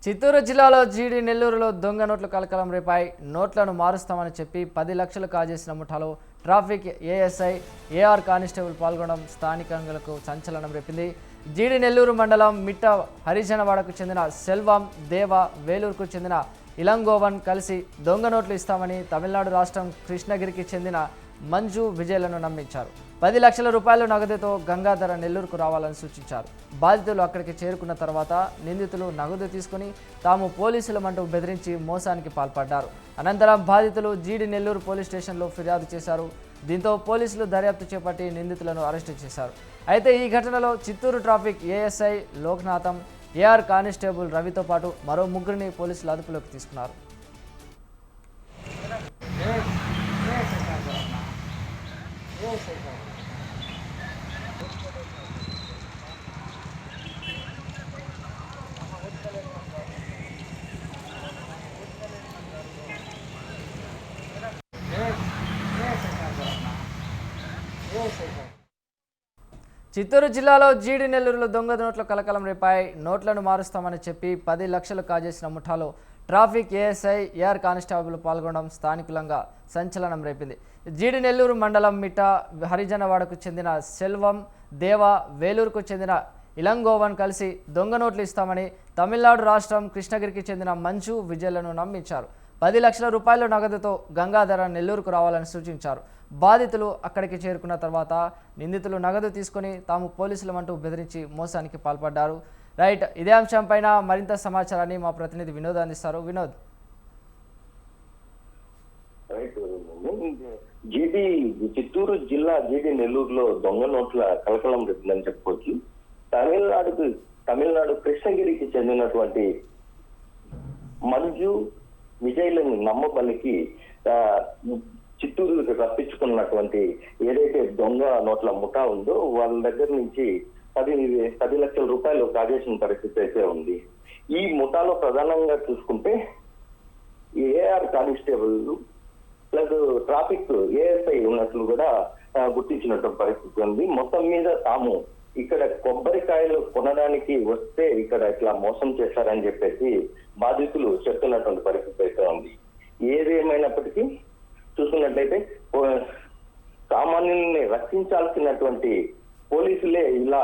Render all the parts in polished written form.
చిత్తూరు జిల్లాలో జీడి నెల్లూరులో దొంగ నోట్లు కలకలం రేపాయి. నోట్లను మారుస్తామని చెప్పి 10 లక్షలు కాజేసిన ముఠాలో ట్రాఫిక్ ఏఎస్ఐ ఏఆర్ కానిస్టేబుల్ పాల్గొనడం స్థానికులకు సంచలనం రేపింది. జీడి నెల్లూరు మండలం మిట్ట హరిజనవాడకు చెందిన సెల్వం దేవ, వేలూరుకు చెందిన ఇలంగోవన్ కలిసి దొంగ నోట్లు ఇస్తామని తమిళనాడు రాష్ట్రం కృష్ణగిరికి చెందిన మంజు విజయ్లను నమ్మించారు. 10 లక్షల రూపాయల నగదుతో గంగాధర నెల్లూరుకు రావాలని సూచించారు. బాధితులు అక్కడికి చేరుకున్న తర్వాత నిందితులు నగదు తీసుకుని తాము పోలీసులమంటూ బెదిరించి మోసానికి పాల్పడ్డారు. అనంతరం బాధితులు జీడి నెల్లూరు పోలీస్ స్టేషన్లో ఫిర్యాదు చేశారు. దీంతో పోలీసులు దర్యాప్తు చేపట్టి నిందితులను అరెస్టు చేశారు. అయితే ఈ ఘటనలో Chittoor traffic ASI Loknatham, AR constable రవితో పాటు మరో ముగ్గురిని పోలీసులు అదుపులోకి తీసుకున్నారు. చిత్తూరు జిల్లాలో జీడి నెల్లూరులో దొంగ నోట్ల కలకలం రేపాయి. నోట్లను మారుస్తామని చెప్పి 10 లక్షలు కాజేసిన ముఠాలో ట్రాఫిక్ ఏఎస్ఐ ఏఆర్ కానిస్టేబుల్ పాల్గొనడం స్థానికులంగా సంచలనం రేపింది. జీడి నెల్లూరు మండలం మిట్ట హరిజనవాడకు చెందిన సెల్వం దేవ, వేలూరుకు చెందిన ఇలంగోవన్ కలిసి దొంగ నోట్లు ఇస్తామని తమిళనాడు రాష్ట్రం కృష్ణగిరికి చెందిన మంజు విజయ్లను నమ్మించారు. 10 లక్షల రూపాయల నగదుతో గంగాధర నెల్లూరుకు రావాలని సూచించారు. బాధితులు అక్కడికి చేరుకున్న తర్వాత నిందితులు నగదు తీసుకుని తాము పోలీసులమంటూ బెదిరించి మోసానికి పాల్పడ్డారు. రైట్, ఇదే అంశంపైన మరింత సమాచారాన్ని మా ప్రతినిధి వినోద్ అందిస్తారు. వినోద్. జీడి చిత్తూరు జిల్లా జీడి నెల్లూరులో దొంగ నోట్ల కలకలం రేపిందని చెప్పుకోవచ్చు. తమిళనాడు కృష్ణగిరికి చెందినటువంటి మంజు విజయ్లను నమ్మబలికి చిత్తూరుకి రప్పించుకున్నటువంటి ఏదైతే దొంగ నోట్ల ముఠా ఉందో వాళ్ళ దగ్గర నుంచి 10 లక్షల రూపాయలు కాజేసిన పరిస్థితి అయితే ఉంది. ఈ ముఠాలో ప్రధానంగా చూసుకుంటే AR constable plus traffic ASI ఉన్నట్లు కూడా గుర్తించినట్టు పరిస్థితి ఉంది. మొత్తం మీద తాము ఇక్కడ కొబ్బరికాయలు కొనడానికి వస్తే ఇక్కడ ఇట్లా మోసం చేశారని చెప్పేసి బాధితులు చెప్తున్నటువంటి పరిస్థితి అయితే ఉంది. ఏదేమైనప్పటికీ చూసుకున్నట్లయితే సామాన్యుల్ని రక్షించాల్సినటువంటి పోలీసులే ఇలా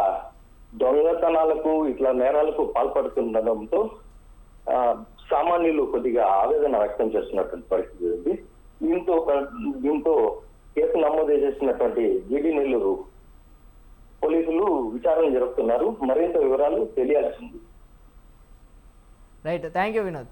దొంగతనాలకు ఇట్లా నేరాలకు పాల్పడుతుండడంతో సామాన్యులు కొద్దిగా ఆవేదన వ్యక్తం చేస్తున్నటువంటి పరిస్థితి ఉంది. దీంతో కేసు నమోదు చేసినటువంటి జీడి నెల్లూరు పోలీసులు విచారణ జరుపుతున్నారు. మరింత వివరాలు తెలియాల్సింది. Right, thank you Vinod.